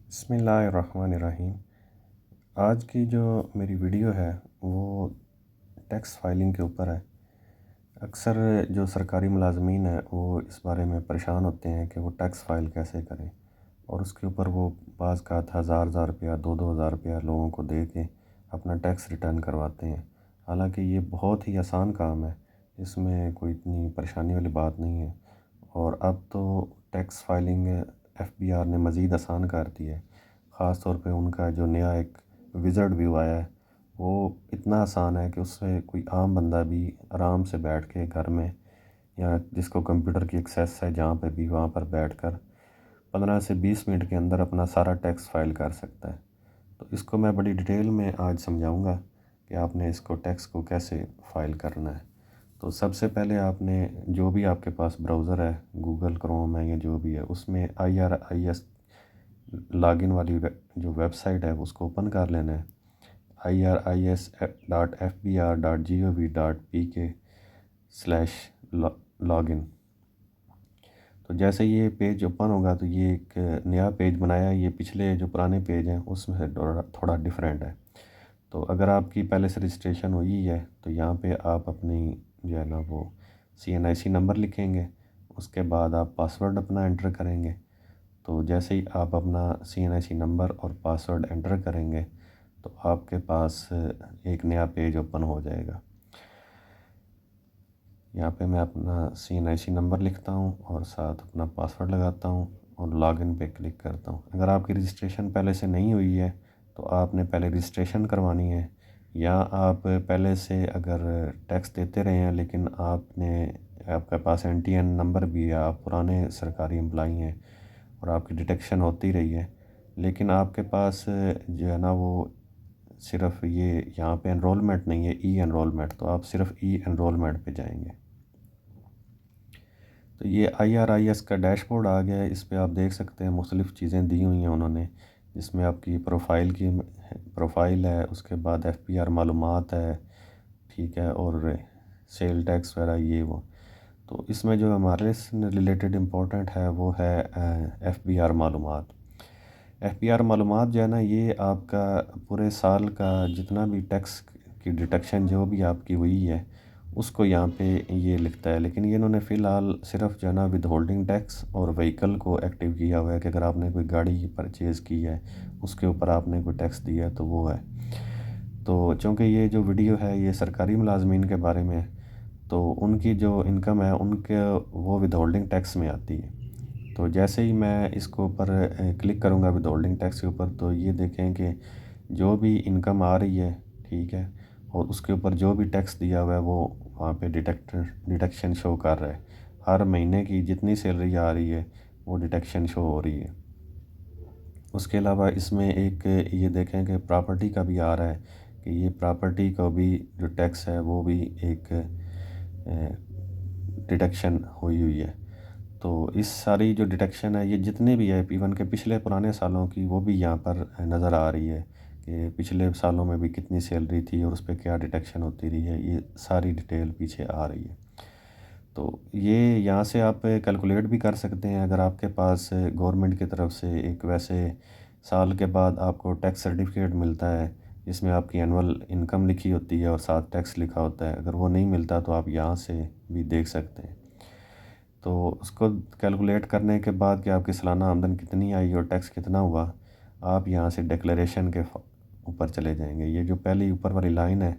बिस्मिल्लाहिर्रहमानिर्रहीम। आज की जो मेरी वीडियो है वो टैक्स फाइलिंग के ऊपर है। अक्सर जो सरकारी मुलाजमीन हैं वो इस बारे में परेशान होते हैं कि वो टैक्स फ़ाइल कैसे करें, और उसके ऊपर वो बाज़ का हज़ार हज़ार रुपया 2-2 हज़ार रुपया लोगों को दे के अपना टैक्स रिटर्न करवाते हैं। हालांकि ये बहुत ही आसान काम है, इसमें कोई इतनी परेशानी वाली बात नहीं है। और अब तो टैक्स फाइलिंग एफबीआर ने मज़ीद आसान कर दी है। ख़ास तौर पे उनका जो नया एक विज़र्ड व्यू आया है वो इतना आसान है कि उससे कोई आम बंदा भी आराम से बैठ के घर में, या जिसको कंप्यूटर की एक्सेस है जहाँ पे भी, वहाँ पर बैठकर 15 से 20 मिनट के अंदर अपना सारा टैक्स फाइल कर सकता है। तो इसको मैं बड़ी डिटेल में आज समझाऊंगा कि आपने इसको टैक्स को कैसे फ़ाइल करना है। तो सबसे पहले आपने जो भी आपके पास ब्राउज़र है, गूगल क्रोम है या जो भी है, उसमें IRIS लॉगिन वाली जो वेबसाइट है उसको ओपन कर लेना है। iris.fbr.gov.pk/login। तो जैसे ये पेज ओपन होगा तो ये एक नया पेज बनाया है। ये पिछले जो पुराने पेज हैं उसमें से थोड़ा थोड़ा डिफरेंट है। तो अगर आपकी पहले से रजिस्ट्रेशन हुई है तो यहाँ पे आप अपनी जो है ना वो CNIC नंबर लिखेंगे। उसके बाद आप पासवर्ड अपना एंटर करेंगे। तो जैसे ही आप अपना CNIC नंबर और पासवर्ड एंटर करेंगे तो आपके पास एक नया पेज ओपन हो जाएगा। यहाँ पे मैं अपना CNIC नंबर लिखता हूँ और साथ अपना पासवर्ड लगाता हूँ और लॉगिन पे क्लिक करता हूँ। अगर आपकी रजिस्ट्रेशन पहले से नहीं हुई है तो आपने पहले रजिस्ट्रेशन करवानी है, या आप पहले से अगर टैक्स देते रहे हैं लेकिन आपके पास NTN नंबर भी है, आप पुराने सरकारी एम्प्लॉई हैं और आपकी डिटेक्शन होती रही है, लेकिन आपके पास जो है ना वो सिर्फ ये यहाँ पे एनरोलमेंट नहीं है, ई एनरोलमेंट, तो आप सिर्फ ई एनरोलमेंट पे जाएंगे। तो ये IRIS का डैशबोर्ड आ गया है। इस पे आप देख सकते हैं मुख्तलिफ़ चीज़ें दी हुई हैं उन्होंने, जिसमें आपकी प्रोफाइल है, उसके बाद FBR मालूमात है, ठीक है, और सेल टैक्स वगैरह ये वो। तो इसमें जो हमारे से रिलेटेड इम्पोर्टेंट है वो है FBR मालूमात। FBR मालूमात जो है ना, ये आपका पूरे साल का जितना भी टैक्स की डिडक्शन जो भी आपकी हुई है उसको यहाँ पे ये लिखता है। लेकिन ये इन्होंने फ़िलहाल सिर्फ जो है ना विद होल्डिंग टैक्स और व्हीकल को एक्टिव किया हुआ है कि अगर आपने कोई गाड़ी परचेज़ की है उसके ऊपर आपने कोई टैक्स दिया है तो वो है। तो चूँकि ये जो वीडियो है ये सरकारी मुलाजमीन के बारे में है, तो उनकी जो इनकम है उनके वो विद होल्डिंग टैक्स में आती है। तो जैसे ही मैं इसको ऊपर क्लिक करूँगा विद होल्डिंग टैक्स के ऊपर, तो ये देखें कि जो भी इनकम आ रही है, ठीक है, और उसके ऊपर जो भी टैक्स दिया हुआ है वो वहाँ पे डिडक्शन शो कर रहा है। हर महीने की जितनी सैलरी आ रही है वो डिडक्शन शो हो रही है। उसके अलावा इसमें एक ये देखें कि प्रॉपर्टी का भी आ रहा है कि ये प्रॉपर्टी का भी जो टैक्स है वो भी एक डिडक्शन हुई हुई है। तो इस सारी जो डिडक्शन है ये जितने भी है, इवन के पिछले पुराने सालों की, वो भी यहाँ पर नज़र आ रही है कि पिछले सालों में भी कितनी सैलरी थी और उस पर क्या डिडक्शन होती रही है, ये सारी डिटेल पीछे आ रही है। तो ये यहाँ से आप कैलकुलेट भी कर सकते हैं। अगर आपके पास गवर्नमेंट की तरफ से एक वैसे साल के बाद आपको टैक्स सर्टिफिकेट मिलता है जिसमें आपकी एनुअल इनकम लिखी होती है और साथ टैक्स लिखा होता है, अगर वो नहीं मिलता तो आप यहाँ से भी देख सकते हैं। तो उसको कैलकुलेट करने के बाद कि आपकी सालाना आमदन कितनी आई और टैक्स कितना हुआ, आप यहाँ से डिक्लेरेशन के ऊपर चले जाएंगे। ये जो पहली ऊपर वाली लाइन है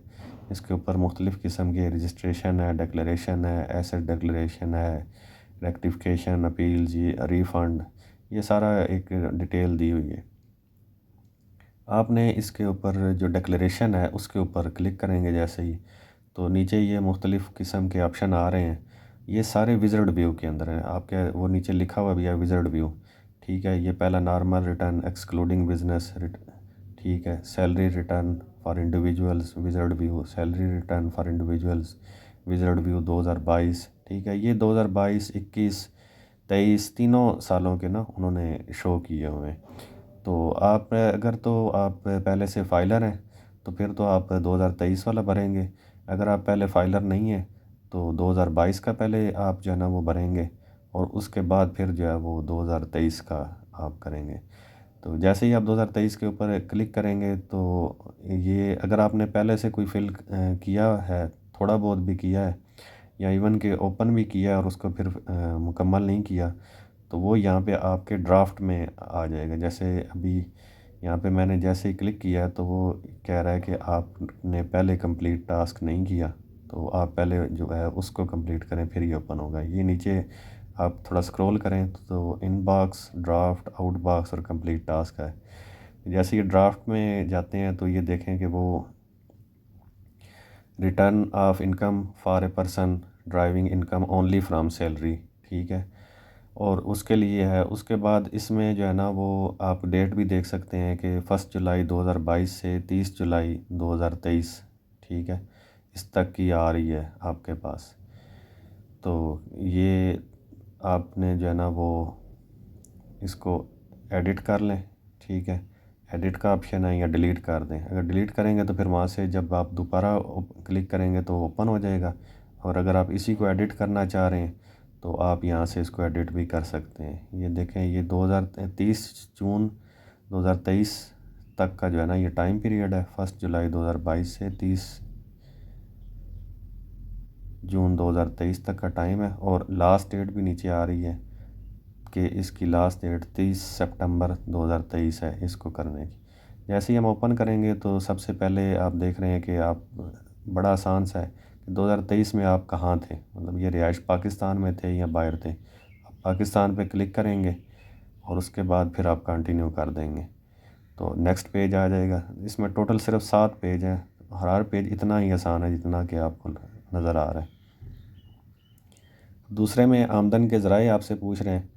इसके ऊपर मुख्तलिफ़ किस्म के रजिस्ट्रेशन है, डिक्लेरेशन है, एसेट डिक्लेरेशन है, रेक्टिफिकेशन, अपील्स, ये रिफ़ंड, ये सारा एक डिटेल दी हुई है। आपने इसके ऊपर जो डिक्लेरेशन है उसके ऊपर क्लिक करेंगे जैसे ही, तो नीचे ये मुख्तलिफ़ किस्म के ऑप्शन आ रहे हैं। ये सारे विज़र्ड व्यू के अंदर हैं। आपके वो नीचे लिखा हुआ भी है विज़र्ड व्यू, ठीक है। ये पहला नॉर्मल रिटर्न एक्सक्लूडिंग बिजनेस, ठीक है। Salary return for individuals wizard view, salary return for individuals wizard view 2022, ठीक है। ये 2022, 21, 23 तीनों सालों के ना उन्होंने शो किए हुए हैं। तो आप पहले से फाइलर हैं तो फिर तो आप 2023 वाला भरेंगे। अगर आप पहले फाइलर नहीं हैं तो 2022 का पहले आप जो है ना वो भरेंगे और उसके बाद फिर जो है वो 2023 का आप करेंगे। तो जैसे ही आप 2023 के ऊपर क्लिक करेंगे तो ये अगर आपने पहले से कोई फिल किया है, थोड़ा बहुत भी किया है या इवन के ओपन भी किया है और उसको फिर मुकम्मल नहीं किया, तो वो यहाँ पे आपके ड्राफ्ट में आ जाएगा। जैसे अभी यहाँ पे मैंने जैसे ही क्लिक किया तो वो कह रहा है कि आपने पहले कंप्लीट टास्क नहीं किया, तो आप पहले जो है उसको कंप्लीट करें फिर ये ओपन होगा। ये नीचे आप थोड़ा स्क्रॉल करें तो इनबॉक्स, ड्राफ्ट, आउटबॉक्स और कंप्लीट टास्क है। जैसे ये ड्राफ्ट में जाते हैं तो ये देखें कि वो return of income for a person driving income only from salary, ठीक है, और उसके लिए है। उसके बाद इसमें जो है ना वो आप डेट भी देख सकते हैं कि 1 जुलाई 2022 से 30 जुलाई 2023, ठीक है, इस तक की आ रही है आपके पास। तो ये आपने जो है ना वो इसको एडिट कर लें, ठीक है, एडिट का ऑप्शन है, या डिलीट कर दें। अगर डिलीट करेंगे तो फिर वहाँ से जब आप दोबारा क्लिक करेंगे तो ओपन हो जाएगा, और अगर आप इसी को एडिट करना चाह रहे हैं तो आप यहाँ से इसको एडिट भी कर सकते हैं। ये देखें, ये 2030 जून 2023 तक का जो है ना ये टाइम पीरियड है, 1 जुलाई 2022 से 30 जून 2023 तक का टाइम है, और लास्ट डेट भी नीचे आ रही है कि इसकी लास्ट डेट 30 सितंबर 2023 है इसको करने की। जैसे ही हम ओपन करेंगे तो सबसे पहले आप देख रहे हैं कि आप बड़ा आसान सा है कि 2023 में आप कहाँ थे, मतलब ये रिहाइश पाकिस्तान में थे या बाहर थे। आप पाकिस्तान पे क्लिक करेंगे और उसके बाद फिर आप कंटिन्यू कर देंगे तो नेक्स्ट पेज आ जाएगा। इसमें टोटल सिर्फ 7 पेज हैं, हर पेज इतना ही आसान है जितना कि आपको नज़र आ रहा है। दूसरे में आमदन के ज़राए आपसे पूछ रहे हैं,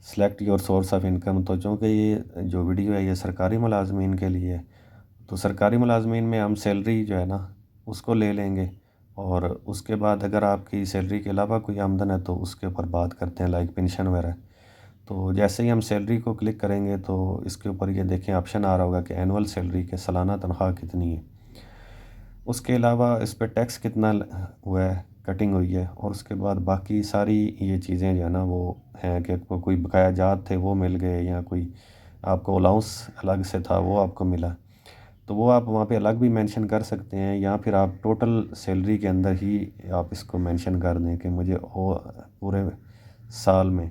select your source of income. तो चूँकि ये जो वीडियो है ये सरकारी मुलाजमीन के लिए है, तो सरकारी मुलाजमीन में हम सैलरी जो है ना उसको ले लेंगे, और उसके बाद अगर आपकी सैलरी के अलावा कोई आमदन है तो उसके ऊपर बात करते हैं, लाइक पेंशन वगैरह। तो जैसे ही हम सैलरी को क्लिक करेंगे तो इसके ऊपर ये देखें ऑप्शन आ रहा होगा कि एनुअल सैलरी के सालाना तनख्वाह कितनी है, उसके अलावा इस पर टैक्स कितना हुआ है, कटिंग हुई है, और उसके बाद बाकी सारी ये चीज़ें जो है ना वो हैं कि आपको कोई बकाया जात थे वो मिल गए, या कोई आपको अलाउंस अलग से था वो आपको मिला, तो वो आप वहाँ पे अलग भी मेंशन कर सकते हैं, या फिर आप टोटल सैलरी के अंदर ही आप इसको मेंशन कर दें कि मुझे पूरे साल में,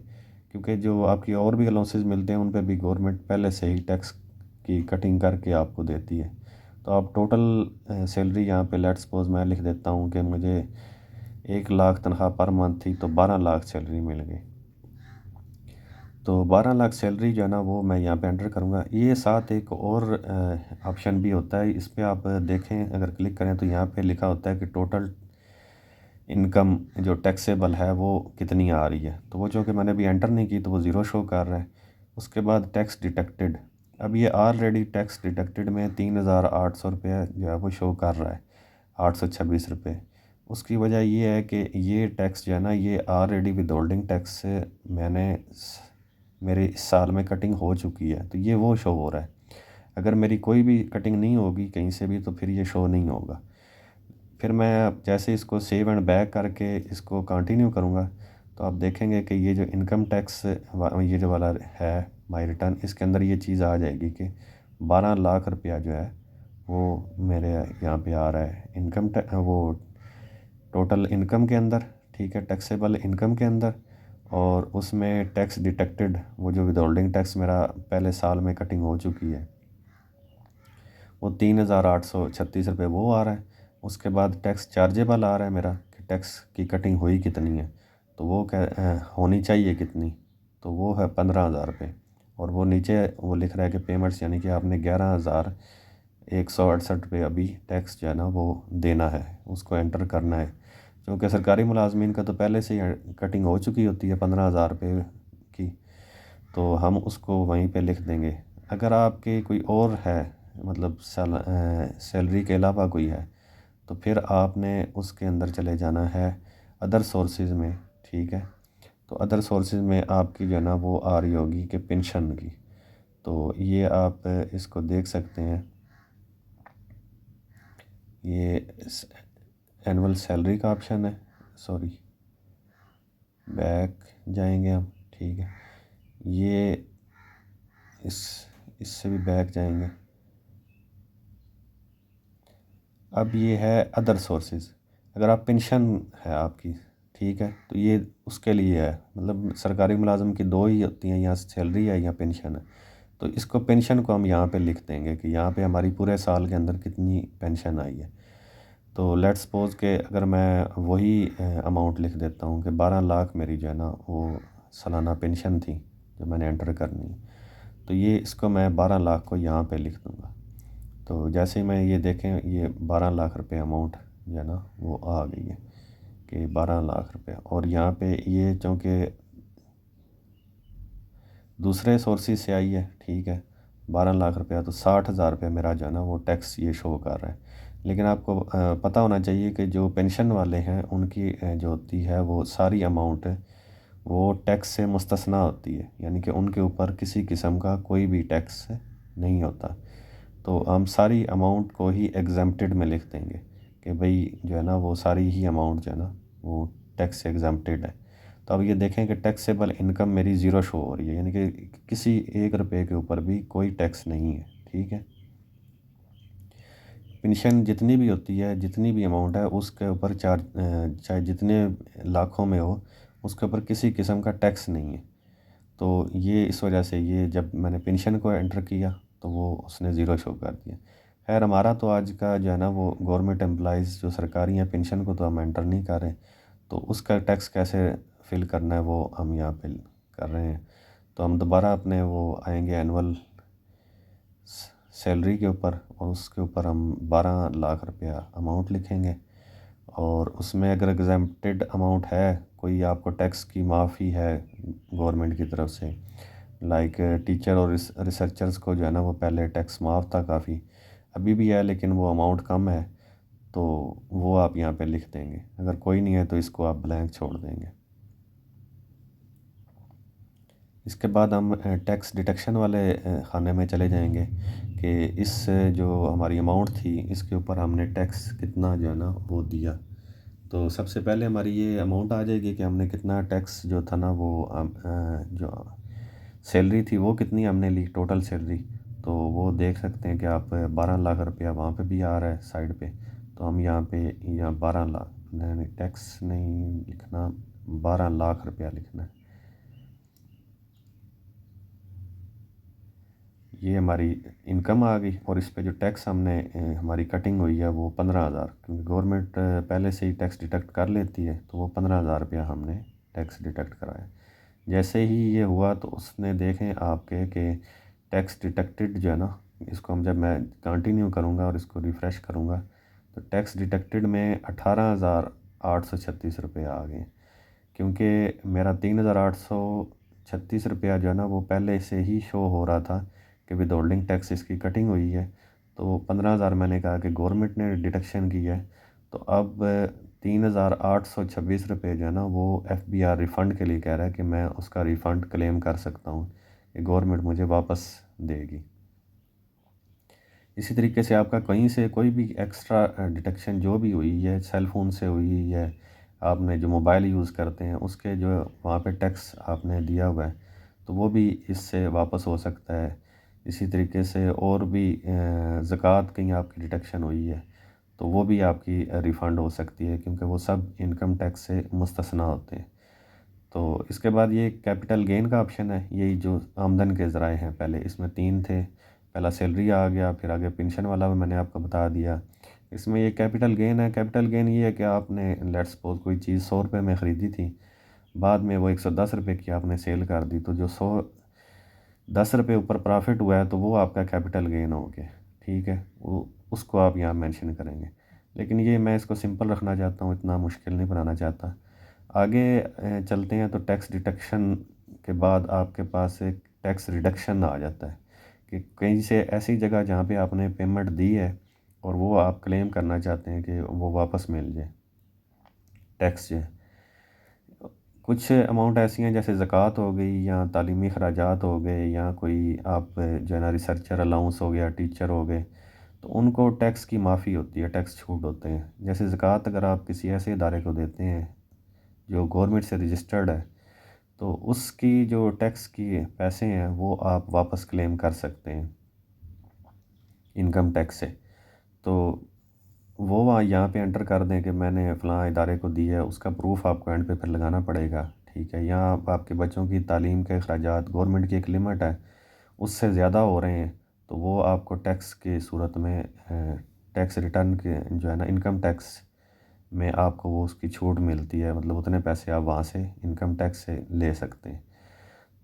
क्योंकि जो आपकी और भी अलाउंसेस मिलते हैं उन पे भी गवर्नमेंट पहले से ही टैक्स की कटिंग करके आपको देती है। तो आप टोटल सैलरी यहाँ पे लेट्स सपोज मैं लिख देता हूँ कि मुझे 1 लाख तनख्वाह पर मंथ थी तो 12 लाख सैलरी मिल गई। तो 12 लाख सैलरी जो है ना वो मैं यहाँ पे एंटर करूँगा। ये साथ एक और ऑप्शन भी होता है, इस पर आप देखें, अगर क्लिक करें तो यहाँ पे लिखा होता है कि टोटल इनकम जो टैक्सेबल है वो कितनी आ रही है। तो वो जो कि मैंने अभी एंटर नहीं की तो वो ज़ीरो शो कर रहा है। उसके बाद टैक्स डिडक्टेड, अब ये ऑलरेडी टैक्स डिडक्टेड में 3,800 रुपये जो है वो शो कर रहा है, 826 रुपये। उसकी वजह ये है कि ये टैक्स जो है ना ये ऑलरेडी विद होल्डिंग टैक्स से मेरे इस साल में कटिंग हो चुकी है, तो ये वो शो हो रहा है। अगर मेरी कोई भी कटिंग नहीं होगी कहीं से भी तो फिर ये शो नहीं होगा। फिर मैं जैसे इसको सेव एंड बैक करके इसको कंटिन्यू करूँगा तो आप देखेंगे कि ये जो इनकम टैक्स ये जो वाला है माई रिटर्न, इसके अंदर ये चीज़ आ जाएगी कि 12 लाख रुपया जो है वो मेरे यहाँ पे आ रहा है इनकम वो टोटल इनकम के अंदर, ठीक है, टैक्सेबल इनकम के अंदर, और उसमें टैक्स डिडक्टेड वो जो विदहोल्डिंग टैक्स मेरा पहले साल में कटिंग हो चुकी है वो 3,836 रुपये वो आ रहा है। उसके बाद टैक्स चार्जेबल आ रहा है मेरा कि टैक्स की कटिंग हुई कितनी है, तो वो होनी चाहिए कितनी, तो वो है 15,000 रुपये। और वो नीचे वो लिख रहा है कि पेमेंट्स, यानी कि आपने 11,168 रुपये अभी टैक्स जो है ना वो देना है, उसको एंटर करना है। क्योंकि सरकारी मुलाजमीन का तो पहले से ही कटिंग हो चुकी होती है 15,000 रुपये की, तो हम उसको वहीं पे लिख देंगे। अगर आपके कोई और है, मतलब सैलरी के अलावा कोई है, तो फिर आपने उसके अंदर चले जाना है अदर सोर्सेज में, ठीक है। तो अदर सोर्सेज में आपकी जो है ना वो आ रही होगी कि पेंशन की, तो ये आप इसको देख सकते हैं। ये एनुअल सैलरी का ऑप्शन है, सॉरी बैक जाएंगे हम, ठीक है। ये इस इससे भी बैक जाएंगे। अब ये है अदर सोर्सेज। अगर आप पेंशन है आपकी, ठीक है, तो ये उसके लिए है। मतलब सरकारी मुलाजिम की दो ही होती हैं, या सैलरी है या पेंशन है। तो इसको पेंशन को हम यहाँ पे लिख देंगे कि यहाँ पे हमारी पूरे साल के अंदर कितनी पेंशन आई है। तो लेट्स सपोज के अगर मैं वही अमाउंट लिख देता हूँ कि 12 लाख मेरी जो है ना वो सालाना पेंशन थी जो मैंने एंटर करनी है, तो ये इसको मैं 12 लाख को यहाँ पे लिख दूँगा। तो जैसे ही मैं ये देखें, ये 12 लाख रुपए अमाउंट जो है ना वो आ गई है कि 12 लाख रुपये। और यहाँ पे ये चूँकि दूसरे सोर्सेज से आई है, ठीक है, 12 लाख रुपया, तो 60,000 रुपये मेरा जो है ना वो टैक्स ये शो कर रहा है। लेकिन आपको पता होना चाहिए कि जो पेंशन वाले हैं उनकी जो होती है वो सारी अमाउंट वो टैक्स से मुस्तस्ना होती है, यानी कि उनके ऊपर किसी किस्म का कोई भी टैक्स नहीं होता। तो हम सारी अमाउंट को ही एग्जम्प्टेड में लिख देंगे कि भाई जो है ना वो सारी ही अमाउंट जो है ना वो टैक्स से एग्जम्प्टेड है। तो अब ये देखें कि टैक्सेबल इनकम मेरी ज़ीरो शो हो रही है, यानी कि किसी 1 रुपये के ऊपर भी कोई टैक्स नहीं है, ठीक है। पेंशन जितनी भी होती है, जितनी भी अमाउंट है, उसके ऊपर चाहे जितने लाखों में हो, उसके ऊपर किसी किस्म का टैक्स नहीं है। तो ये इस वजह से ये जब मैंने पेंशन को एंटर किया तो वो उसने ज़ीरो शो कर दिया। खैर हमारा तो आज का जो है ना वो गवर्नमेंट एम्प्लॉइज़ जो सरकारी हैं, पेंशन को तो हम एंटर नहीं कर रहे, तो उसका टैक्स कैसे फ़िल करना है वो हम यहाँ पे कर रहे हैं। तो हम दोबारा अपने वो आएंगे एनुअल सैलरी के ऊपर, और उसके ऊपर हम 12 लाख रुपया अमाउंट लिखेंगे। और उसमें अगर एग्जम्प्टेड अमाउंट है, कोई आपको टैक्स की माफ़ी है गवर्नमेंट की तरफ से, लाइक टीचर और रिसर्चर्स को जो है ना वो पहले टैक्स माफ़ था काफ़ी, अभी भी है लेकिन वो अमाउंट कम है, तो वो आप यहाँ पे लिख देंगे। अगर कोई नहीं है तो इसको आप ब्लैंक छोड़ देंगे। इसके बाद हम टैक्स डिडक्शन वाले खाने में चले जाएंगे कि इस जो हमारी अमाउंट थी इसके ऊपर हमने टैक्स कितना जो है ना वो दिया। तो सबसे पहले हमारी ये अमाउंट आ जाएगी कि हमने कितना टैक्स जो था ना वो जो सैलरी थी वो कितनी हमने ली, टोटल सैलरी। तो वो देख सकते हैं कि आप 12 लाख रुपया वहाँ पे भी आ रहा है साइड पे। तो हम यहाँ पे यहाँ 12 लाख नहीं, टैक्स नहीं लिखना, 12 लाख रुपया लिखना है। ये हमारी इनकम आ गई, और इस पे जो टैक्स हमने हमारी कटिंग हुई है वो 15,000, क्योंकि गवर्नमेंट पहले से ही टैक्स डिडक्ट कर लेती है, तो वो 15,000 रुपया हमने टैक्स डिडक्ट कराया। जैसे ही ये हुआ तो उसने देखें आपके कि टैक्स डिडक्टेड जो है ना, इसको हम जब मैं कंटिन्यू करूँगा और इसको रिफ़्रेश करूँगा तो टैक्स डिडक्टेड में 18,836 रुपये आ गए, क्योंकि मेरा 3,836 रुपया जो है ना वो पहले से ही शो हो रहा था कि विद होल्डिंग टैक्स इसकी कटिंग हुई है। तो 15,000 मैंने कहा कि गवर्नमेंट ने डिडक्शन की है, तो अब 3,826 रुपये जो है ना वो FBR रिफ़ंड के लिए कह रहा है कि मैं उसका रिफ़ंड क्लेम कर सकता हूँ कि गवर्नमेंट मुझे वापस देगी। इसी तरीके से आपका कहीं से कोई भी एक्स्ट्रा डिडक्शन जो भी हुई है, सेल फ़ोन से हुई है, आपने जो मोबाइल यूज़ करते हैं उसके जो वहाँ पे टैक्स आपने दिया हुआ है, तो वो भी इससे वापस हो सकता है। इसी तरीके से और भी ज़कात कहीं आपकी डिडक्शन हुई है तो वो भी आपकी रिफ़ंड हो सकती है, क्योंकि वो सब इनकम टैक्स से मुस्तस्ना होते हैं। तो इसके बाद ये कैपिटल गेन का ऑप्शन है, यही जो आमदन के ज़राए हैं, पहले इसमें 3 थे। पहला सैलरी आ गया, फिर आगे पेंशन वाला भी मैंने आपको बता दिया। इसमें ये कैपिटल गेन है। कैपिटल गेन ये है कि आपने लेट्स सपोज़ कोई चीज़ 100 रुपये में ख़रीदी थी, बाद में वो 110 रुपये की आपने सेल कर दी, तो जो 10 रुपये ऊपर प्रॉफिट हुआ है तो वो आपका कैपिटल गेन हो गया, ठीक है। वो उसको आप यहाँ मेंशन करेंगे, लेकिन ये मैं इसको सिंपल रखना चाहता हूँ, इतना मुश्किल नहीं बनाना चाहता। आगे चलते हैं तो टैक्स डिडक्शन के बाद आपके पास एक टैक्स रिडक्शन आ जाता है कि कहीं से ऐसी जगह जहाँ पे आपने पेमेंट दी है और वो आप क्लेम करना चाहते हैं कि वो वापस मिल जाए टैक्स जो है। कुछ अमाउंट ऐसी हैं जैसे ज़कात हो गई, या तालीमी खराजात हो गए, या कोई आप जो है ना रिसर्चर अलाउंस हो गया, टीचर हो गए, तो उनको टैक्स की माफ़ी होती है, टैक्स छूट होते हैं। जैसे ज़कात अगर आप किसी ऐसे इदारे को देते हैं जो गवर्नमेंट से रजिस्टर्ड है, तो उसकी जो टैक्स की पैसे हैं वो आप वापस क्लेम कर सकते हैं इनकम टैक्स से। तो वो वहाँ यहाँ पे एंटर कर दें कि मैंने फ़लाँ इदारे को दी है, उसका प्रूफ आपको एंड पे फिर लगाना पड़ेगा। ठीक है, यहाँ आपके बच्चों की तालीम के अखराजात गवर्नमेंट की एक लिमिट है, उससे ज़्यादा हो रहे हैं, तो वो आपको टैक्स की सूरत में टैक्स रिटर्न के जो है ना इनकम टैक्स में आपको वो उसकी छूट मिलती है, मतलब उतने पैसे आप वहाँ से इनकम टैक्स से ले सकते हैं।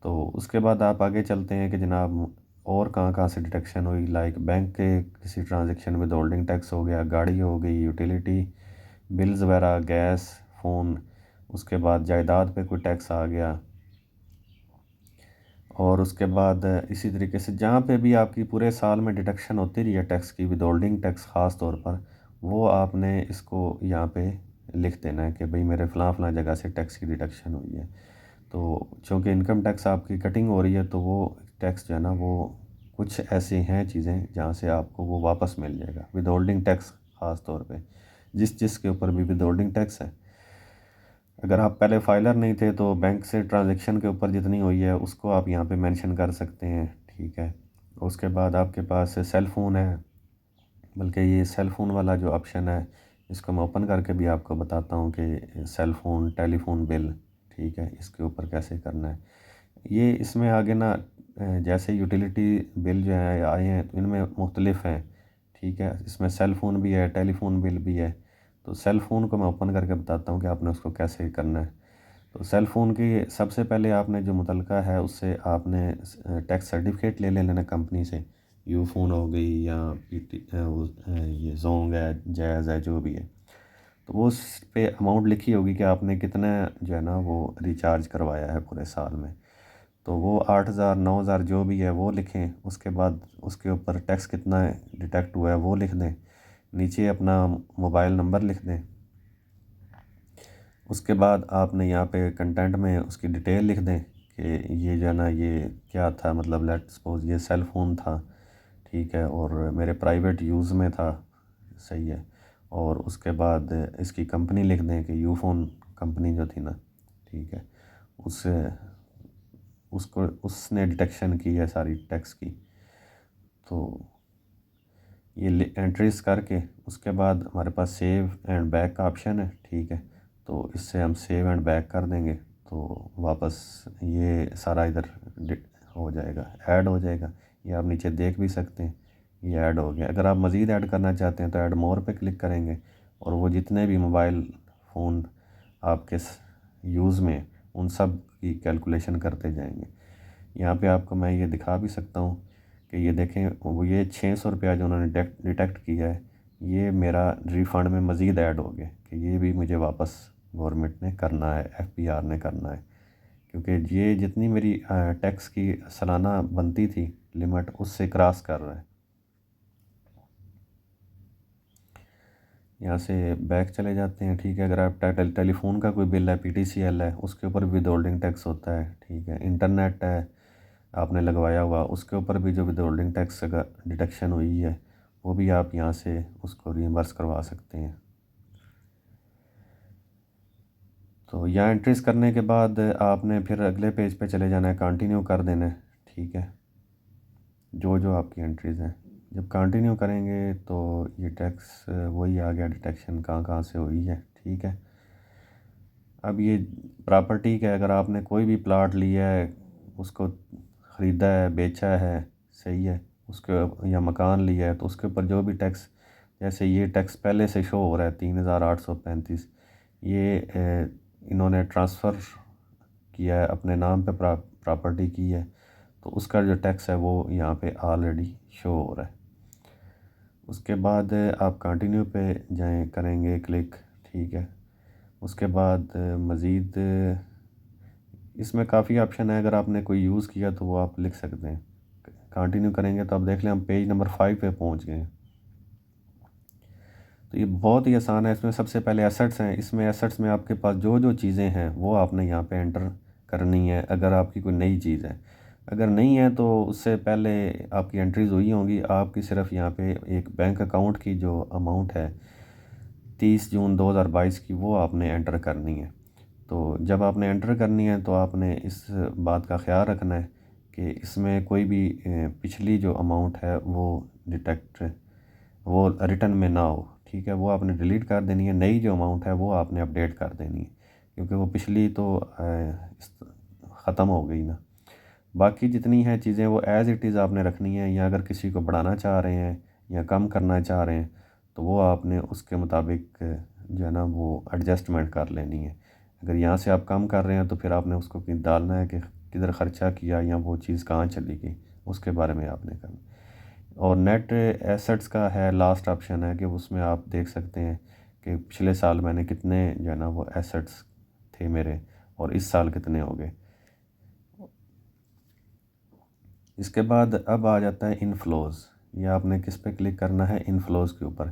तो उसके बाद आप आगे चलते हैं कि जनाब और कहाँ कहाँ से डिडक्शन हुई, लाइक बैंक के किसी ट्रांजेक्शन में होल्डिंग टैक्स हो गया, गाड़ी हो गई, यूटिलिटी बिल्स वगैरह, गैस, फ़ोन, उसके बाद जायदाद पे कोई टैक्स आ गया, और उसके बाद इसी तरीके से जहाँ पे भी आपकी पूरे साल में डिडक्शन होती रही है टैक्स की, विद होल्डिंग टैक्स ख़ास तौर पर, वो आपने इसको यहाँ पे लिख देना है कि भाई मेरे फ़लाँ फ़लाँ जगह से टैक्स की डिडक्शन हुई है। तो चूँकि इनकम टैक्स आपकी कटिंग हो रही है, तो वो टैक्स जो है ना वो कुछ ऐसी हैं चीज़ें जहाँ से आपको वो वापस मिल जाएगा, विद होल्डिंग टैक्स ख़ास तौर पे, जिस जिस के ऊपर भी विद होल्डिंग टैक्स है। अगर आप पहले फाइलर नहीं थे तो बैंक से ट्रांजैक्शन के ऊपर जितनी हुई है उसको आप यहाँ पे मेंशन कर सकते हैं। ठीक है, उसके बाद आपके पास सेल फ़ोन है, बल्कि ये सेल फ़ोन वाला जो ऑप्शन है इसको मैं ओपन करके भी आपको बताता हूँ कि सेल फ़ोन टेलीफोन बिल, ठीक है, इसके ऊपर कैसे करना है। ये इसमें आगे ना जैसे यूटिलिटी बिल जो है आए हैं तो इनमें मुख्तलिफ हैं। ठीक है, इसमें सेल फ़ोन भी है, टेलीफोन बिल भी है। तो सेल फ़ोन को मैं ओपन करके बताता हूँ कि आपने उसको कैसे करना है। तो सेल फ़ोन की सबसे पहले आपने जो मुतलका है उससे आपने टैक्स सर्टिफिकेट ले लेना कंपनी से, यू फ़ोन हो गई या ये जोंग है, जैज़ है, जो भी है। तो वो उस पे अमाउंट लिखी होगी कि आपने कितना जो है ना वो रिचार्ज करवाया है पूरे साल में। तो वो 8,000 9,000 जो भी है वो लिखें, उसके बाद उसके ऊपर टैक्स कितना डिडक्ट हुआ है वो लिख दें, नीचे अपना मोबाइल नंबर लिख दें। उसके बाद आपने यहाँ पे कंटेंट में उसकी डिटेल लिख दें कि ये जो है ना ये क्या था, मतलब लेट सपोज ये सेल फ़ोन था, ठीक है, और मेरे प्राइवेट यूज़ में था, सही है। और उसके बाद इसकी कंपनी लिख दें कि यूफ़ोन कंपनी जो थी ना, ठीक है, उससे उसको उसने डिटेक्शन की है सारी टैक्स की। तो ये एंट्रीज करके उसके बाद हमारे पास सेव एंड बैक का ऑप्शन है। ठीक है, तो इससे हम सेव एंड बैक कर देंगे तो वापस ये सारा इधर हो जाएगा, ऐड हो जाएगा। ये आप नीचे देख भी सकते हैं, ये ऐड हो गया। अगर आप मज़ीद ऐड करना चाहते हैं तो ऐड मोर पे क्लिक करेंगे और वो जितने भी मोबाइल फ़ोन आपके यूज़ में उन सब की कैलकुलेशन करते जाएंगे। यहाँ पे आपको मैं ये दिखा भी सकता हूँ कि ये देखें, वो ये 600 रुपया जो उन्होंने डिटेक्ट किया है, ये मेरा रिफ़ंड में मज़ीद ऐड हो गया कि ये भी मुझे वापस गवर्नमेंट ने करना है, एफपीआर ने करना है, क्योंकि ये जितनी मेरी टैक्स की सालाना बनती थी लिमिट उससे क्रॉस कर रहा है। यहाँ से बैक चले जाते हैं। ठीक है, अगर आप टेलीफोन का कोई बिल है, पीटीसीएल है, उसके ऊपर विद होल्डिंग टैक्स होता है। ठीक है, इंटरनेट है आपने लगवाया हुआ, उसके ऊपर भी जो विद होल्डिंग टैक्स का डिडक्शन हुई है वो भी आप यहाँ से उसको रिइंबर्स करवा सकते हैं। तो यहाँ एंट्रीज करने के बाद आपने फिर अगले पेज पे चले जाना है, कंटिन्यू कर देना है। ठीक है, जो जो आपकी एंट्रीज़ हैं, जब कंटिन्यू करेंगे तो ये टैक्स वही आ गया, डिटेक्शन कहाँ कहाँ से हुई है। ठीक है, अब ये प्रॉपर्टी का, अगर आपने कोई भी प्लाट लिया है, उसको ख़रीदा है, बेचा है, सही है, उसके या मकान लिया है, तो उसके ऊपर जो भी टैक्स, जैसे ये टैक्स पहले से शो हो रहा है 3,835, ये इन्होंने ट्रांसफ़र किया है, अपने नाम पे प्रॉपर्टी की है, तो उसका जो टैक्स है वो यहाँ पे ऑलरेडी शो हो रहा है। उसके बाद आप कंटिन्यू पे जाएं, करेंगे क्लिक। ठीक है, उसके बाद मज़ीद इसमें काफ़ी ऑप्शन है, अगर आपने कोई यूज़ किया तो वो आप लिख सकते हैं। कंटिन्यू करेंगे तो आप देख लें हम पेज नंबर 5 पे पहुंच गए हैं। तो ये बहुत ही आसान है। इसमें सबसे पहले एसेट्स हैं, इसमें एसेट्स में आपके पास जो जो चीज़ें हैं वो आपने यहाँ पे एंटर करनी है, अगर आपकी कोई नई चीज़ है। अगर नहीं है तो उससे पहले आपकी एंट्रीज हुई होंगी, आपकी सिर्फ यहाँ पे एक बैंक अकाउंट की जो अमाउंट है 30 जून 2022 की, वो आपने एंटर करनी है। तो जब आपने एंटर करनी है तो आपने इस बात का ख्याल रखना है कि इसमें कोई भी पिछली जो अमाउंट है वो डिटेक्ट वो रिटर्न में ना हो। ठीक है, वो आपने डिलीट कर देनी है, नई जो अमाउंट है वो आपने अपडेट कर देनी है, क्योंकि वो पिछली तो ख़त्म हो गई ना। बाकी जितनी हैं चीज़ें वो एज़ इट इज़ आपने रखनी है, या अगर किसी को बढ़ाना चाह रहे हैं या कम करना चाह रहे हैं तो वो आपने उसके मुताबिक जो है ना वो एडजस्टमेंट कर लेनी है। अगर यहाँ से आप कम कर रहे हैं तो फिर आपने उसको कहीं डालना है कि किधर ख़र्चा किया या वो चीज़ कहाँ चली गई, उसके बारे में आपने करना। और नेट एसेट्स का है लास्ट ऑप्शन है कि उसमें आप देख सकते हैं कि पिछले साल मैंने कितने जो है ना वो एसेट्स थे मेरे, और इस साल कितने हो गए। इसके बाद अब आ जाता है इनफ्लोज़। ये आपने किस पे क्लिक करना है? इनफ्लोज़ के ऊपर।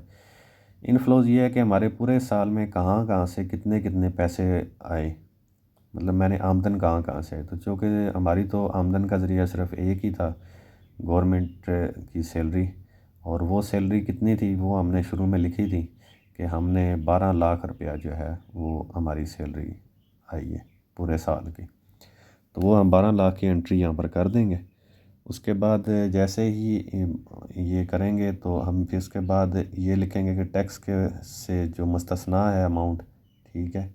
इनफ्लोज़ ये है कि हमारे पूरे साल में कहाँ कहाँ से कितने कितने पैसे आए, मतलब मैंने आमदन कहाँ कहाँ से आई। तो चूँकि हमारी तो आमदन का ज़रिया सिर्फ एक ही था, गवर्नमेंट की सैलरी, और वो सैलरी कितनी थी वो हमने शुरू में लिखी थी कि हमने 12 लाख रुपया जो है वो हमारी सैलरी आई है पूरे साल की। तो वो हम 12 लाख की एंट्री यहाँ पर कर देंगे। उसके बाद जैसे ही ये करेंगे तो हम फिर उसके बाद ये लिखेंगे कि टैक्स के से जो मुस्तस्ना है अमाउंट, ठीक है,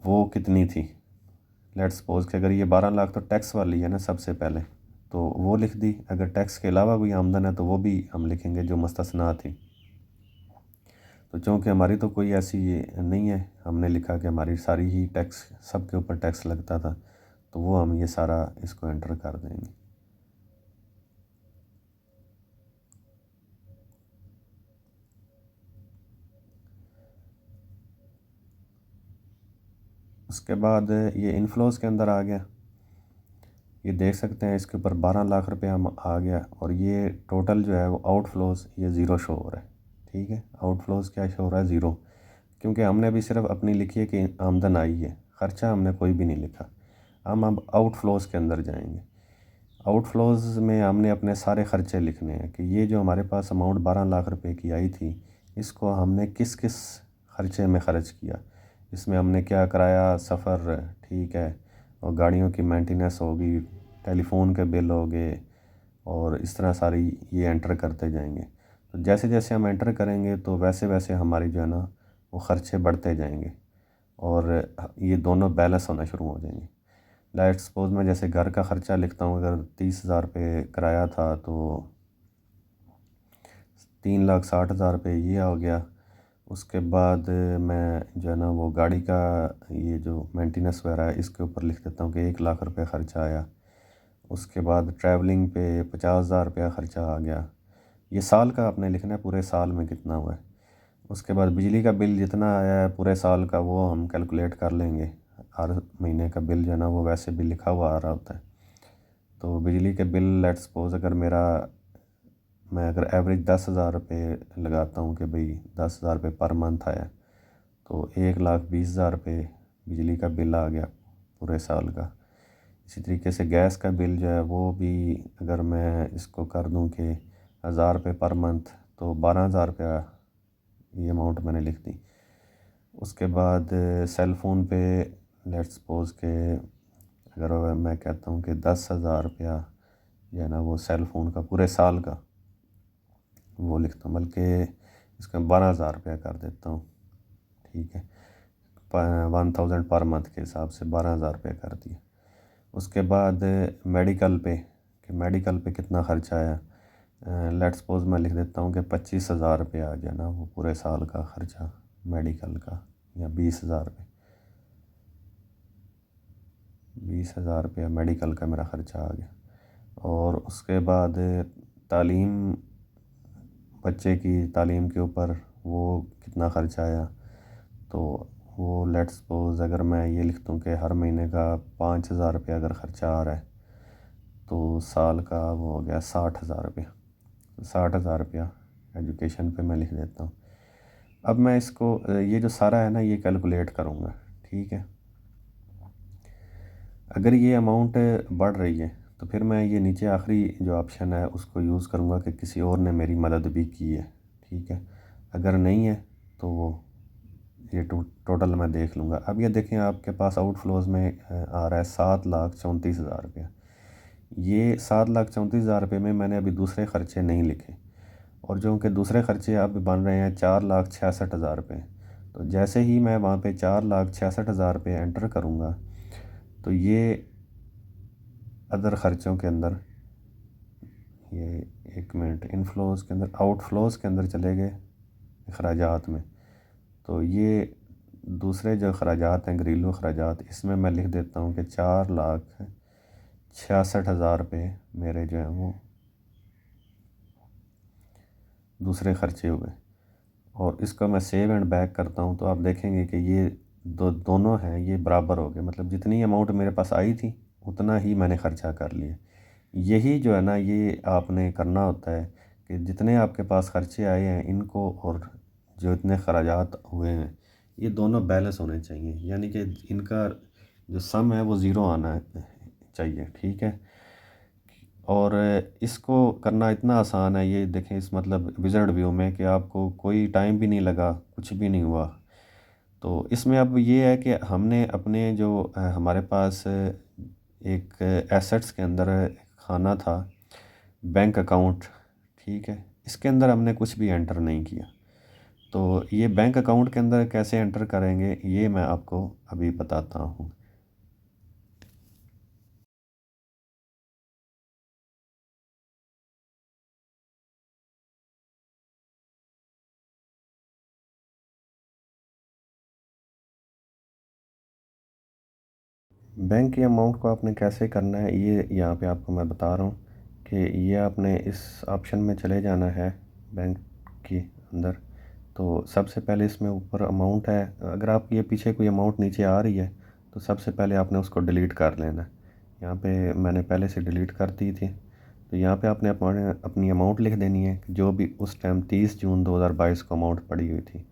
वो कितनी थी। लेट्स सपोज कि अगर ये 12 लाख तो टैक्स वाली है ना सबसे पहले, तो वो लिख दी। अगर टैक्स के अलावा कोई आमदन है तो वो भी हम लिखेंगे जो मुस्तस्ना थी। तो चूँकि हमारी तो कोई ऐसी नहीं है, हमने लिखा कि हमारी सारी ही टैक्स, सब के ऊपर टैक्स लगता था, तो वो हम ये सारा इसको एंटर कर देंगे। उसके बाद ये इनफ्लोज़ के अंदर आ गया। ये देख सकते हैं इसके ऊपर 12 लाख रुपए हम आ गया, और ये टोटल जो है वो आउटफ्लोज़ ये ज़ीरो शो हो रहा है। ठीक है, आउटफ्लोज़ क्या शो हो रहा है? ज़ीरो, क्योंकि हमने अभी सिर्फ अपनी लिखी है कि आमदन आई है, ख़र्चा हमने कोई भी नहीं लिखा। हम अब आउटफ्लोज़ के अंदर जाएंगे। आउटफ्लोज़ में हमने अपने सारे ख़र्चे लिखने हैं कि ये जो हमारे पास अमाउंट 12 लाख रुपए की आई थी, इसको हमने किस किस ख़र्चे में ख़र्च किया। इसमें हमने क्या कराया, सफ़र, ठीक है, और गाड़ियों की मेंटेनेंस होगी, टेलीफोन के बिल हो गए, और इस तरह सारी ये एंटर करते जाएंगे। तो जैसे जैसे हम एंटर करेंगे तो वैसे वैसे हमारी जो है ना वो ख़र्चे बढ़ते जाएंगे, और ये दोनों बैलेंस होना शुरू हो जाएंगे। लेट्स सपोज मैं जैसे घर का ख़र्चा लिखता हूँ, अगर 30,000 रुपये किराया था तो 3,60,000 रुपये ये हो गया। उसके बाद मैं जो है ना वो गाड़ी का ये जो मेंटेनेंस वगैरह है इसके ऊपर लिख देता हूँ कि 1 लाख रुपये ख़र्चा आया। उसके बाद ट्रैवलिंग पे 50,000 रुपया ख़र्चा आ गया। ये साल का आपने लिखना है, पूरे साल में कितना हुआ है। उसके बाद बिजली का बिल जितना आया है पूरे साल का वो हम कैलकुलेट कर लेंगे। हर महीने का बिल जो है ना वो वैसे भी लिखा हुआ आ रहा होता है। तो बिजली के बिल लेट्स सपोज अगर मैं अगर एवरेज 10,000 रुपये लगाता हूँ कि भाई 10,000 रुपये पर मंथ आया, तो 1,20,000 रुपये बिजली का बिल आ गया पूरे साल का। इसी तरीके से गैस का बिल जो है वो भी अगर मैं इसको कर दूँ कि 1,000 रुपये पर मंथ, तो 12,000 रुपया ये अमाउंट मैंने लिख दी। उसके बाद सेल फ़ोन पे लेट्स सपोज के अगर मैं कहता हूँ कि 10,000 रुपया जो है ना वो सेल फ़ोन का पूरे साल का वो लिखता हूँ, बल्कि इसका 12,000 रुपया कर देता हूँ। ठीक है, 1,000 पर मंथ के हिसाब से 12,000 रुपया कर दिया। उसके बाद मेडिकल पे, कि मेडिकल पे कितना ख़र्चा आया। लेट्स सपोज मैं लिख देता हूँ कि 25,000 रुपया आ गया ना वो पूरे साल का ख़र्चा मेडिकल का, या 20,000 रुपये, 20,000 रुपया मेडिकल का मेरा ख़र्चा आ गया। और उसके बाद तालीम, बच्चे की तालीम के ऊपर वो कितना ख़र्चा आया, तो वो लेट्स सपोज अगर मैं ये लिख दूँ कि हर महीने का 5,000 रुपया अगर ख़र्चा आ रहा है, तो साल का वो हो गया 60,000 रुपया। 60,000 रुपया एजुकेशन पे मैं लिख देता हूँ। अब मैं इसको ये जो सारा है ना ये कैलकुलेट करूँगा। ठीक है, अगर ये अमाउंट बढ़ रही है तो फिर मैं ये नीचे आखिरी जो ऑप्शन है उसको यूज़ करूँगा कि किसी और ने मेरी मदद भी की है। ठीक है, अगर नहीं है तो वो ये टोटल मैं देख लूँगा। अब ये देखें आपके पास आउटफ्लोज़ में आ रहा है 7,34,000 रुपया। ये 7,34,000 रुपये में मैंने अभी दूसरे ख़र्चे नहीं लिखे, और जो उनके दूसरे ख़र्चे अब बन रहे हैं 4,66,000 रुपये। तो जैसे ही मैं वहाँ पे 4,66,000 रुपये एंटर करूँगा, तो ये अदर ख़र्चों के अंदर, ये एक मिनट, इनफ्लोज़ के अंदर, आउटफ्लोज़ के अंदर चले गए अखराजात में। तो ये दूसरे जो अखराजात हैं, घरेलू अखराजात, इसमें मैं लिख देता हूँ कि 4,66,000 रुपये मेरे जो हैं वो दूसरे ख़र्चे हुए। और इसको मैं सेव एंड बैक करता हूँ, तो आप देखेंगे कि ये दोनों हैं, ये बराबर हो गए। मतलब जितनी अमाउंट मेरे पास आई थी उतना ही मैंने ख़र्चा कर लिया। यही जो है ना, ये आपने करना होता है कि जितने आपके पास ख़र्चे आए हैं इनको, और जो इतने खर्चात हुए हैं, ये दोनों बैलेंस होने चाहिए। यानी कि इनका जो सम है वो ज़ीरो आना चाहिए। ठीक है। और इसको करना इतना आसान है, ये देखें इस मतलब विज़ार्ड व्यू में, कि आपको कोई टाइम भी नहीं लगा, कुछ भी नहीं हुआ। तो इसमें अब ये है कि हमने अपने जो हमारे पास एक एसेट्स के अंदर खाना था, बैंक अकाउंट। ठीक है। इसके अंदर हमने कुछ भी एंटर नहीं किया। तो ये बैंक अकाउंट के अंदर कैसे एंटर करेंगे, ये मैं आपको अभी बताता हूँ। बैंक की अमाउंट को आपने कैसे करना है, ये यहाँ पे आपको मैं बता रहा हूँ कि ये आपने इस ऑप्शन में चले जाना है बैंक के अंदर। तो सबसे पहले इसमें ऊपर अमाउंट है, अगर आप ये पीछे कोई अमाउंट नीचे आ रही है तो सबसे पहले आपने उसको डिलीट कर लेना है। यहाँ पे मैंने पहले से डिलीट कर दी थी। तो यहाँ पे आपने अपनी अमाउंट लिख देनी है, जो भी उस टाइम 30 जून 2022 को अमाउंट पड़ी हुई थी।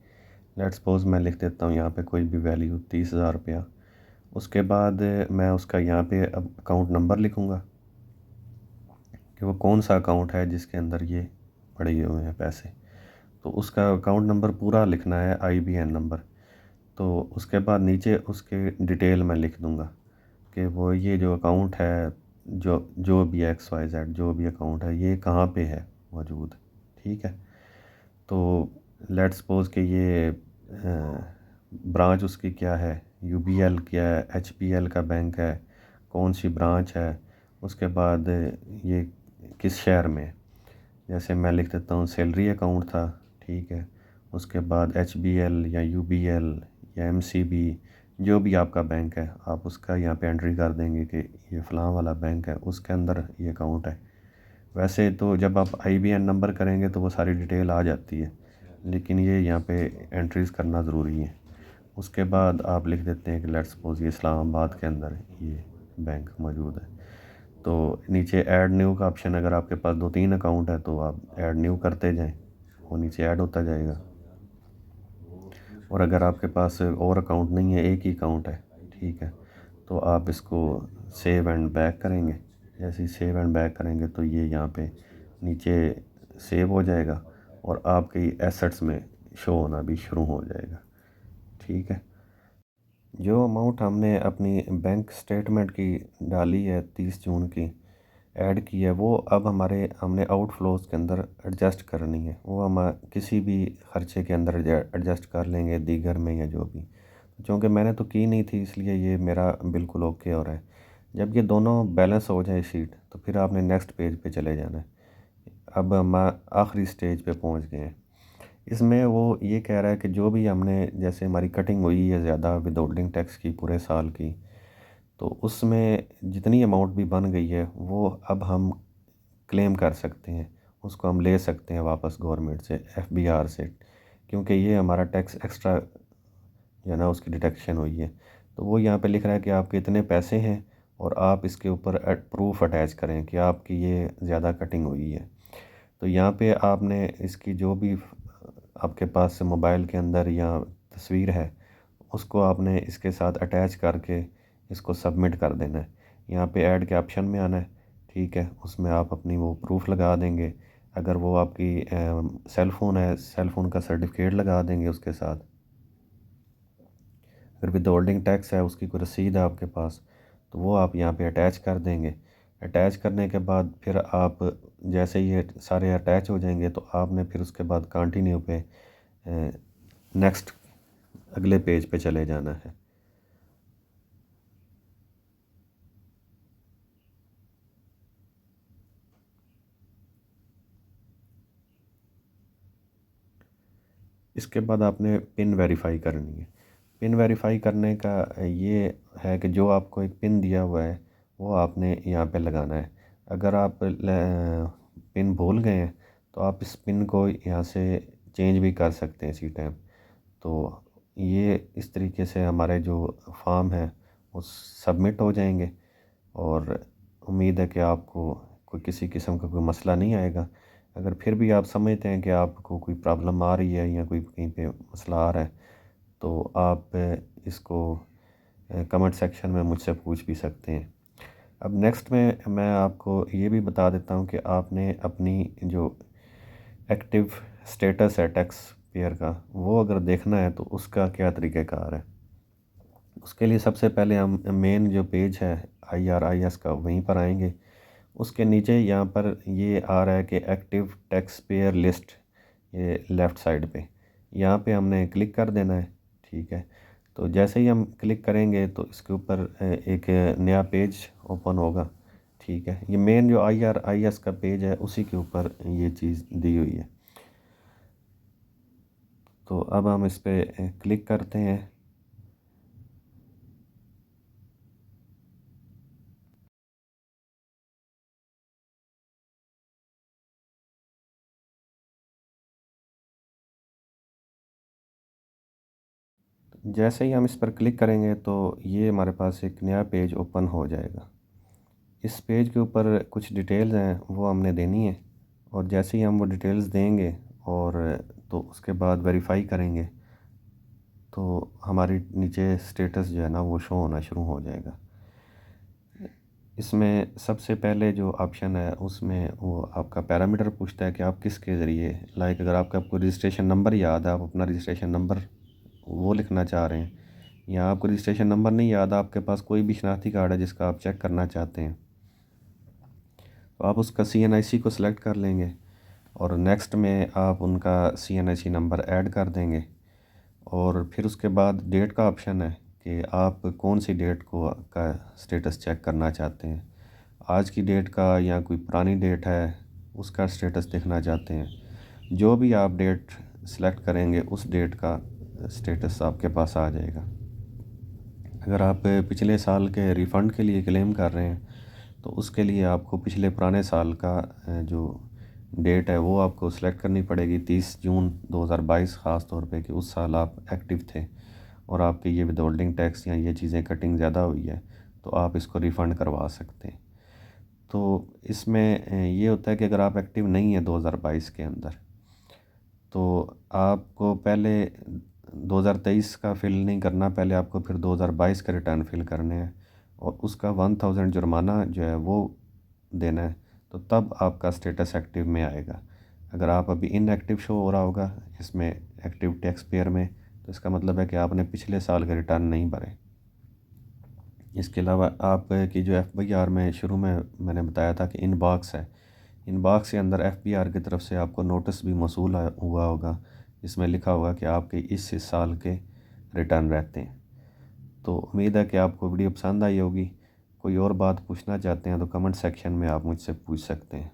लेट्स सपोज मैं लिख देता हूँ यहाँ पे कोई भी वैल्यू 30,000 रुपया। उसके बाद मैं उसका यहाँ पे अब अकाउंट नंबर लिखूँगा कि वो कौन सा अकाउंट है जिसके अंदर ये पड़े हुए हैं पैसे। तो उसका अकाउंट नंबर पूरा लिखना है, IBN नंबर। तो उसके बाद नीचे उसके डिटेल मैं लिख दूँगा कि वो ये जो अकाउंट है, जो जो भी XYZ जो भी अकाउंट है, ये कहाँ पे है मौजूद। ठीक है। तो लेट्स सपोज कि ये ब्रांच उसकी क्या है, UBL क्या है, HBL का बैंक है, कौन सी ब्रांच है। उसके बाद ये किस शहर में, जैसे मैं लिख देता हूँ सैलरी अकाउंट था। ठीक है। उसके बाद HBL या UBL या MCB, जो भी आपका बैंक है, आप उसका यहाँ पे एंट्री कर देंगे कि ये फ़लाँ वाला बैंक है, उसके अंदर ये अकाउंट है। वैसे तो जब आप IBN नंबर करेंगे तो वो सारी डिटेल आ जाती है, लेकिन ये यहाँ पे एंट्रीज़ करना ज़रूरी है। उसके बाद आप लिख देते हैं कि लेट्स सपोज ये इस्लामाबाद के अंदर ये बैंक मौजूद है। तो नीचे ऐड न्यू का ऑप्शन, अगर आपके पास 2-3 अकाउंट है तो आप ऐड न्यू करते जाएं, वो नीचे ऐड होता जाएगा। और अगर आपके पास और अकाउंट नहीं है, एक ही अकाउंट है, ठीक है, तो आप इसको सेव एंड बैक करेंगे। जैसे ही सेव एंड बैक करेंगे तो ये यहाँ पे नीचे सेव हो जाएगा और आपकी एसेट्स में शो होना भी शुरू हो जाएगा। ठीक है। जो अमाउंट हमने अपनी बैंक स्टेटमेंट की डाली है 30 जून की, ऐड की है, वो अब हमने आउटफ्लोज के अंदर एडजस्ट करनी है। वो हम किसी भी खर्चे के अंदर एडजस्ट कर लेंगे, दीगर में या जो भी। क्योंकि मैंने तो की नहीं थी, इसलिए ये मेरा बिल्कुल ओके हो रहा है। जब ये दोनों बैलेंस हो जाए शीट, तो फिर आपने नेक्स्ट पेज पे चले जाना है। अब हम आखिरी स्टेज पे पहुंच गए हैं। इसमें वो ये कह रहा है कि जो भी हमने, जैसे हमारी कटिंग हुई है ज़्यादा विदहोल्डिंग टैक्स की पूरे साल की, तो उसमें जितनी अमाउंट भी बन गई है वो अब हम क्लेम कर सकते हैं, उसको हम ले सकते हैं वापस गवर्नमेंट से, FBR से, क्योंकि ये हमारा टैक्स एक्स्ट्रा जो ना उसकी डिडक्शन हुई है। तो वो यहाँ पे लिख रहा है कि आपके इतने पैसे हैं और आप इसके ऊपर प्रूफ अटैच करें कि आपकी ये ज़्यादा कटिंग हुई है। तो यहाँ पे आपने इसकी जो भी आपके पास मोबाइल के अंदर या तस्वीर है, उसको आपने इसके साथ अटैच करके इसको सबमिट कर देना है। यहाँ पे ऐड के ऑप्शन में आना है। ठीक है। उसमें आप अपनी वो प्रूफ लगा देंगे। अगर वो आपकी सेल फ़ोन है, सेल फ़ोन का सर्टिफिकेट लगा देंगे उसके साथ। अगर विद होल्डिंग टैक्स है, उसकी कोई रसीद है आपके पास, तो वो आप यहाँ पे अटैच कर देंगे। अटैच करने के बाद फिर आप जैसे ही ये सारे अटैच हो जाएंगे तो आपने फिर उसके बाद कंटिन्यू पे नेक्स्ट अगले पेज पे चले जाना है। इसके बाद आपने पिन वेरीफाई करनी है। पिन वेरीफाई करने का ये है कि जो आपको एक पिन दिया हुआ है वो आपने यहाँ पे लगाना है। अगर आप पिन भूल गए हैं तो आप इस पिन को यहाँ से चेंज भी कर सकते हैं इसी टाइम। तो ये इस तरीके से हमारे जो फॉर्म है वो सबमिट हो जाएंगे, और उम्मीद है कि आपको कोई किसी किस्म का कोई मसला नहीं आएगा। अगर फिर भी आप समझते हैं कि आपको कोई प्रॉब्लम आ रही है या कोई कहीं पे मसला आ रहा है, तो आप इसको कमेंट सेक्शन में मुझसे पूछ भी सकते हैं। अब नेक्स्ट में मैं आपको ये भी बता देता हूँ कि आपने अपनी जो एक्टिव स्टेटस है टैक्स पेयर का, वो अगर देखना है तो उसका क्या तरीक़ाकार है। उसके लिए सबसे पहले हम मेन जो पेज है IRIS का वहीं पर आएंगे। उसके नीचे यहाँ पर ये आ रहा है कि एक्टिव टैक्स पेयर लिस्ट, ये लेफ़्ट साइड पे, यहाँ पे हमने क्लिक कर देना है। ठीक है, तो जैसे ही हम क्लिक करेंगे तो इसके ऊपर एक नया पेज ओपन होगा। ठीक है, ये मेन जो IRIS का पेज है उसी के ऊपर ये चीज़ दी हुई है। तो अब हम इस पर क्लिक करते हैं। जैसे ही हम इस पर क्लिक करेंगे तो ये हमारे पास एक नया पेज ओपन हो जाएगा। इस पेज के ऊपर कुछ डिटेल्स हैं वो हमने देनी है, और जैसे ही हम वो डिटेल्स देंगे और तो उसके बाद वेरीफाई करेंगे तो हमारी नीचे स्टेटस जो है ना वो शो होना शुरू हो जाएगा। इसमें सबसे पहले जो ऑप्शन है उसमें वो आपका पैरामीटर पूछता है कि आप किसके ज़रिए, लाइक अगर आपका आपको रजिस्ट्रेशन नंबर याद है, आप अपना रजिस्ट्रेशन नंबर वो लिखना चाह रहे हैं, या आपको रजिस्ट्रेशन नंबर नहीं याद, आपके पास कोई भी शनाख्ती कार्ड है जिसका आप चेक करना चाहते हैं, तो आप उसका CNIC को सिलेक्ट कर लेंगे और नेक्स्ट में आप उनका CNIC नंबर ऐड कर देंगे। और फिर उसके बाद डेट का ऑप्शन है कि आप कौन सी डेट को का स्टेटस चेक करना चाहते हैं, आज की डेट का या कोई पुरानी डेट है उसका स्टेटस देखना चाहते हैं। जो भी आप डेट सेलेक्ट करेंगे उस डेट का स्टेटस आपके पास आ जाएगा। अगर आप पिछले साल के रिफ़ंड के लिए क्लेम कर रहे हैं तो उसके लिए आपको पिछले पुराने साल का जो डेट है वो आपको सेलेक्ट करनी पड़ेगी, 30 जून 2022 ख़ास तौर पे, कि उस साल आप एक्टिव थे और आपके ये विद होल्डिंग टैक्स या ये चीज़ें कटिंग ज़्यादा हुई है तो आप इसको रिफ़ंड करवा सकते हैं। तो इसमें ये होता है कि अगर आप एक्टिव नहीं है 2022 के अंदर, तो आपको पहले 2023 का फ़िल नहीं करना, पहले आपको फिर 2022 का रिटर्न फ़िल करने हैं और उसका 1000 जुर्माना जो है वो देना है, तो तब आपका स्टेटस एक्टिव में आएगा। अगर आप अभी इनएक्टिव शो हो रहा होगा इसमें एक्टिव टैक्स पेयर में, तो इसका मतलब है कि आपने पिछले साल के रिटर्न नहीं भरे। इसके अलावा आपकी जो FBR में शुरू में मैंने बताया था कि इनबॉक्स है, इनबॉक्स के अंदर FBR की तरफ से आपको नोटिस भी मौसूल हुआ होगा, इसमें लिखा होगा कि आपके इस साल के रिटर्न रहते हैं। तो उम्मीद है कि आपको वीडियो पसंद आई होगी। कोई और बात पूछना चाहते हैं तो कमेंट सेक्शन में आप मुझसे पूछ सकते हैं।